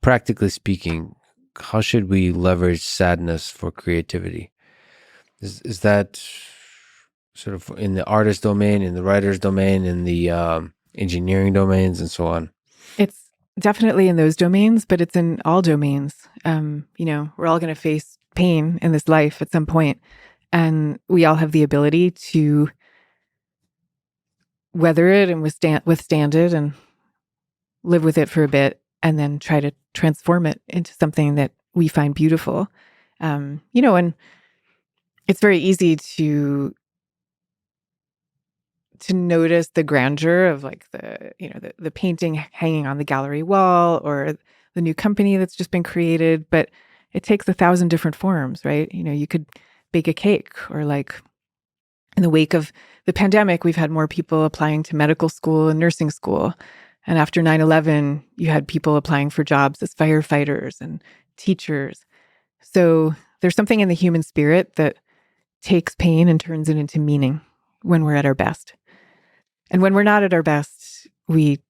practically speaking, how should we leverage sadness for creativity? Is that sort of in the artist domain, in the writer's domain, in the engineering domains, and so on? It's definitely in those domains, but it's in all domains. We're all going to face pain in this life at some point, and we all have the ability to weather it and withstand it and live with it for a bit, and then try to transform it into something that we find beautiful. And it's very easy to notice the grandeur of like the painting hanging on the gallery wall or the new company that's just been created, but it takes 1,000 different forms, right? You could bake a cake, or like in the wake of the pandemic, we've had more people applying to medical school and nursing school. And after 9/11, you had people applying for jobs as firefighters and teachers. So there's something in the human spirit that takes pain and turns it into meaning when we're at our best. And when we're not at our best, we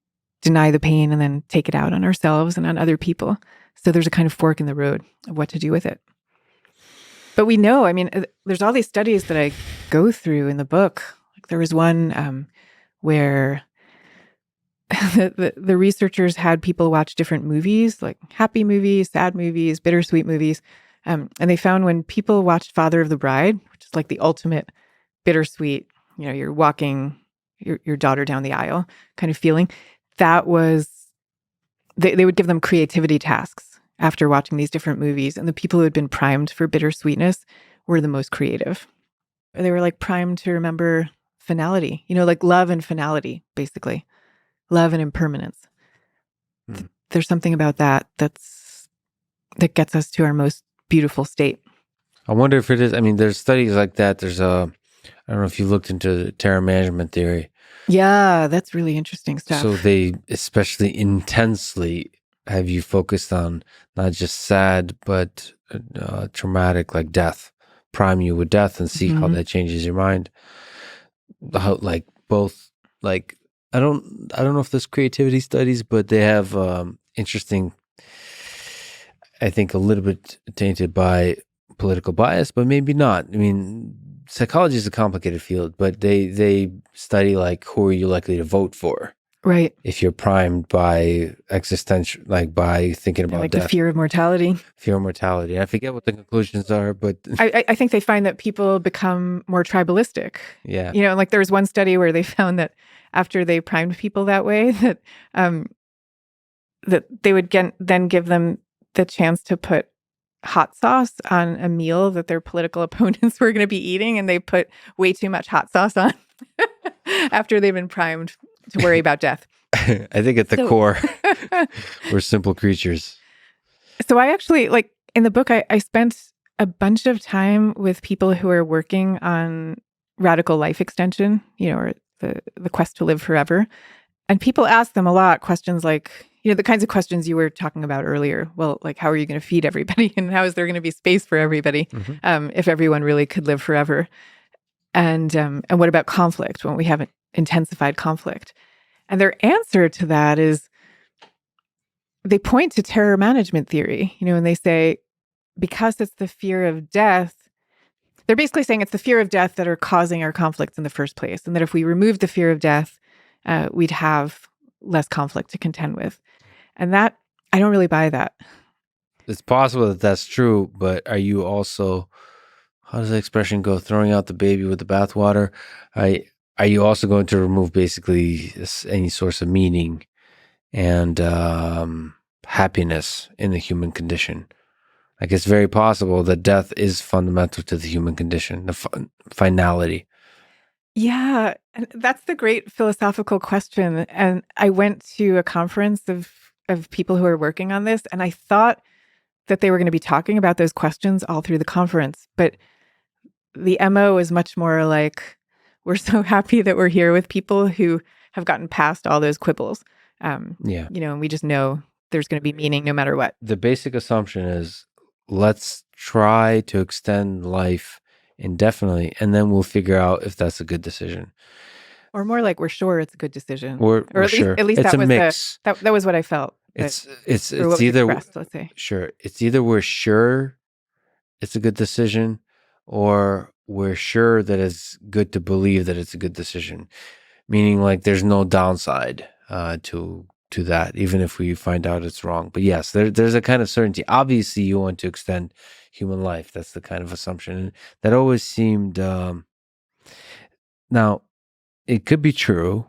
deny the pain and then take it out on ourselves and on other people. So there's a kind of fork in the road of what to do with it. But we know, there's all these studies that I go through in the book. Like there was one where the researchers had people watch different movies, like happy movies, sad movies, bittersweet movies. And they found when people watched Father of the Bride, which is like the ultimate bittersweet, you're walking your daughter down the aisle kind of feeling, that was, they would give them creativity tasks after watching these different movies. And the people who had been primed for bittersweetness were the most creative. They were like primed to remember finality, like love and finality, basically. Love and impermanence. There's something about that that gets us to our most beautiful state. I wonder if it is. There's studies like that. There's I don't know if you looked into terror management theory. Yeah, that's really interesting stuff. So they especially intensely have you focused on not just sad, but traumatic, like death. Prime you with death and see how that changes your mind. How, like, both, like, I don't know if there's creativity studies, but they have interesting, I think a little bit tainted by political bias, but maybe not. Psychology is a complicated field, but they study like who are you likely to vote for, right? If you're primed by existential, like by thinking about death. The fear of mortality. Fear of mortality. I forget what the conclusions are, but I think they find that people become more tribalistic. Yeah. Like there was one study where they found that after they primed people that way, that that they would then give them the chance to put hot sauce on a meal that their political opponents were going to be eating, and they put way too much hot sauce on after they've been primed to worry about death. I think at the core, we're simple creatures. So I actually, like in the book, I spent a bunch of time with people who are working on radical life extension, or the quest to live forever. And people ask them a lot questions like, the kinds of questions you were talking about earlier. Well, like, how are you going to feed everybody? And how is there going to be space for everybody if everyone really could live forever? And what about conflict when we haven't intensified conflict? And their answer to that is they point to terror management theory, and they say, because it's the fear of death, they're basically saying it's the fear of death that are causing our conflicts in the first place. And that if we remove the fear of death, we'd have less conflict to contend with. And that, I don't really buy that. It's possible that that's true, but are you also, how does the expression go, throwing out the baby with the bathwater? Are you also going to remove basically any source of meaning and happiness in the human condition? Like, it's very possible that death is fundamental to the human condition, the finality. Yeah, and that's the great philosophical question. And I went to a conference of people who are working on this, and I thought that they were going to be talking about those questions all through the conference. But the MO is much more like, we're so happy that we're here with people who have gotten past all those quibbles. And we just know there's going to be meaning no matter what. The basic assumption is, let's try to extend life indefinitely, and then we'll figure out if that's a good decision. Or more like, we're sure it's a good decision. Or at least, sure. At least it's that a was mix. That was what I felt. It's or what was either expressed, let's say. sure. It's either we're sure it's a good decision, or we're sure that it's good to believe that it's a good decision. Meaning, like, there's no downside to that, even if we find out it's wrong. But yes, there's a kind of certainty. Obviously, you want to extend human life. That's the kind of assumption, and that always seemed. Now, it could be true,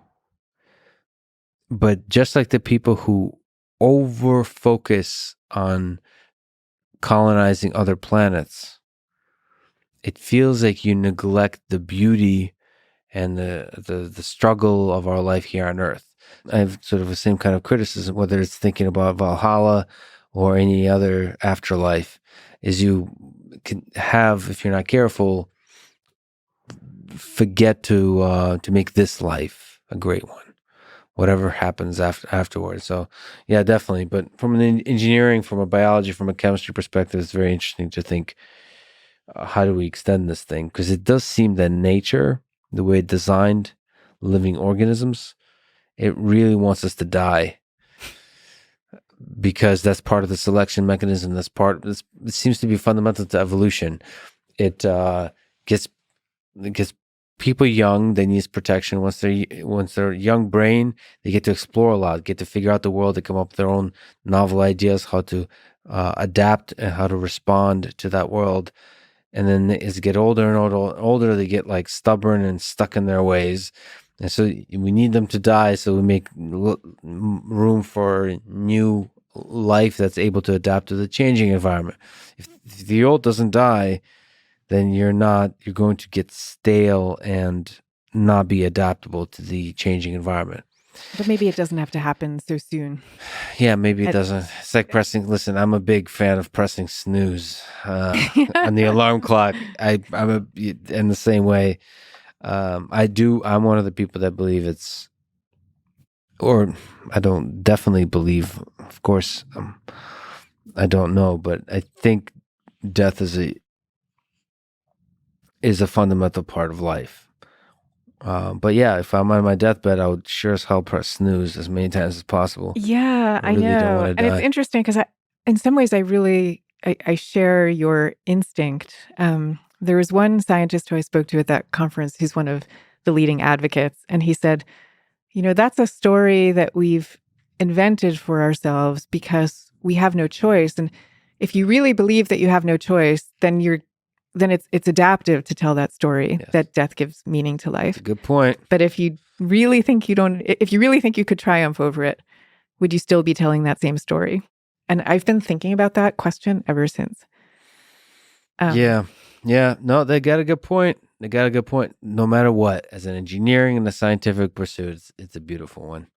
but just like the people who over focus on colonizing other planets, it feels like you neglect the beauty and the struggle of our life here on Earth. I have sort of the same kind of criticism, whether it's thinking about Valhalla or any other afterlife, is you can have, if you're not careful, forget to make this life a great one, whatever happens afterwards. So, yeah, definitely. But from an engineering, from a biology, from a chemistry perspective, it's very interesting to think, how do we extend this thing? Because it does seem that nature, the way it designed living organisms, it really wants us to die, because that's part of the selection mechanism. That's it seems to be fundamental to evolution. It gets gets people young. They need protection. Once they're young brain, they get to explore a lot, get to figure out the world. They come up with their own novel ideas, how to adapt and how to respond to that world. And then as they get older and older, they get like stubborn and stuck in their ways. And so we need them to die, so we make room for new life that's able to adapt to the changing environment. If the old doesn't die, then you're going to get stale and not be adaptable to the changing environment. But maybe it doesn't have to happen so soon. Yeah, maybe it doesn't. It's like listen, I'm a big fan of pressing snooze on the alarm clock. I'm in the same way. I'm one of the people that believe it's, or I don't definitely believe, of course, I don't know, but I think death is a fundamental part of life. But yeah, if I'm on my deathbed, I would sure as hell press snooze as many times as possible. Yeah, I really don't know. wanna And it's die. interesting because in some ways, I share your instinct. There was one scientist who I spoke to at that conference who's one of the leading advocates, and he said, that's a story that we've invented for ourselves because we have no choice. And if you really believe that you have no choice, then it's adaptive to tell that story, Yes. that death gives meaning to life. Good point. But if you really think you could triumph over it, would you still be telling that same story? And I've been thinking about that question ever since. Yeah. No, they got a good point. No matter what, as an engineering and a scientific pursuit, it's a beautiful one.